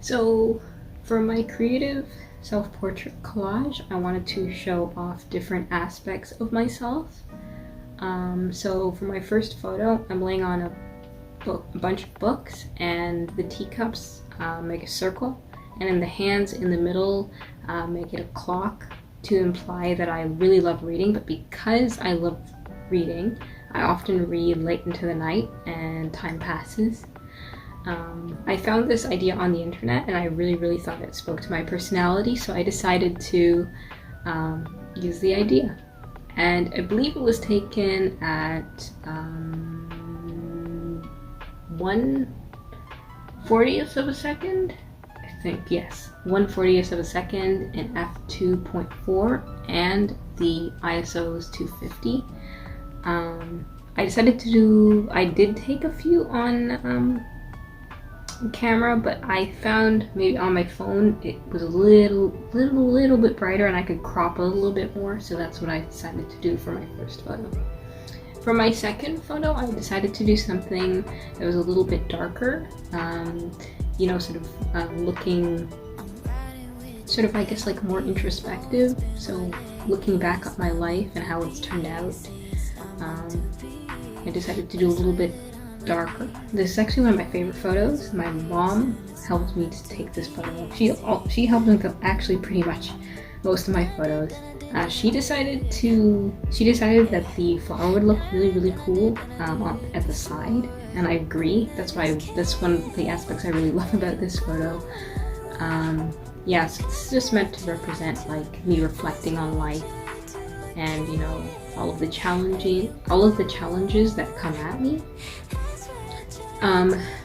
So for my creative self-portrait collage, I wanted to show off different aspects of myself. So for my first photo, I'm laying on a bunch of books, and the teacups make a circle, and then the hands in the middle make it a clock to imply that I really love reading. But because I love reading, I often read late into the night and time passes. I found this idea on the internet and I really thought it spoke to my personality, so I decided to use the idea. And I believe it was taken at 1/40th of a second? I think, yes. 1/40th of a second in f2.4, and the ISO is 250. I did take a few on camera, but I found maybe on my phone it was a little bit brighter and I could crop a little bit more, so that's what I decided to do for my first photo. For my second photo, I decided to do something that was a little bit darker, looking sort of, I guess, like more introspective, so looking back at my life and how it's turned out. I decided to do a little bit darker. This is actually one of my favorite photos. My mom helped me to take this photo. She helped me with actually pretty much most of my photos. She decided that the flower would look really cool at the side, and I agree. That's one of the aspects I really love about this photo. Yeah, so it's just meant to represent like me reflecting on life, and all of the challenges that come at me.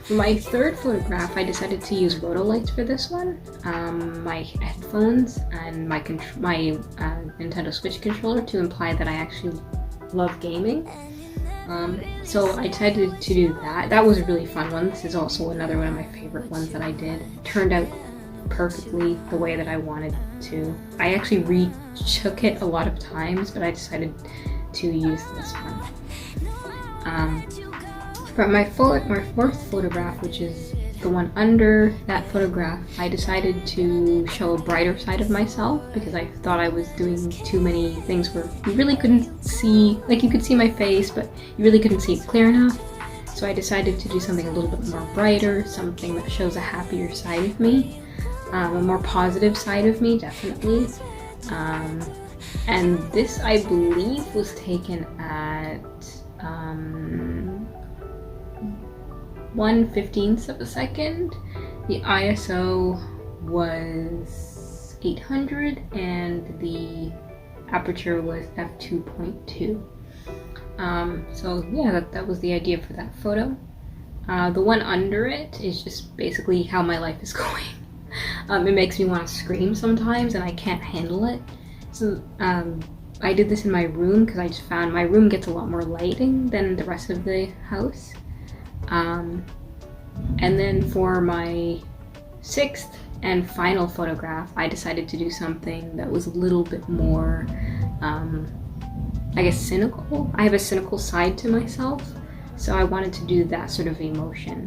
For my third photograph, I decided to use rotolights for this one. My headphones and my Nintendo Switch controller to imply that I actually love gaming. So I decided to do that. That was a really fun one. This is also another one of my favorite ones that I did. It turned out perfectly the way that I wanted to. I actually retook it a lot of times, but I decided to use this one. For my fourth photograph, which is the one under that photograph, I decided to show a brighter side of myself because I thought I was doing too many things where you really couldn't see, like you could see my face, but you really couldn't see it clear enough. So I decided to do something a little bit more brighter, something that shows a happier side of me, a more positive side of me, definitely. And this, I believe, was taken at 1/15th of a second. The ISO was 800 and the aperture was f2.2. So yeah, that was the idea for that photo. The one under it is just basically how my life is going. It makes me want to scream sometimes and I can't handle it. So I did this in my room because I just found my room gets a lot more lighting than the rest of the house. And then for my sixth and final photograph, I decided to do something that was a little bit more, I guess, cynical. I have a cynical side to myself, so I wanted to do that sort of emotion.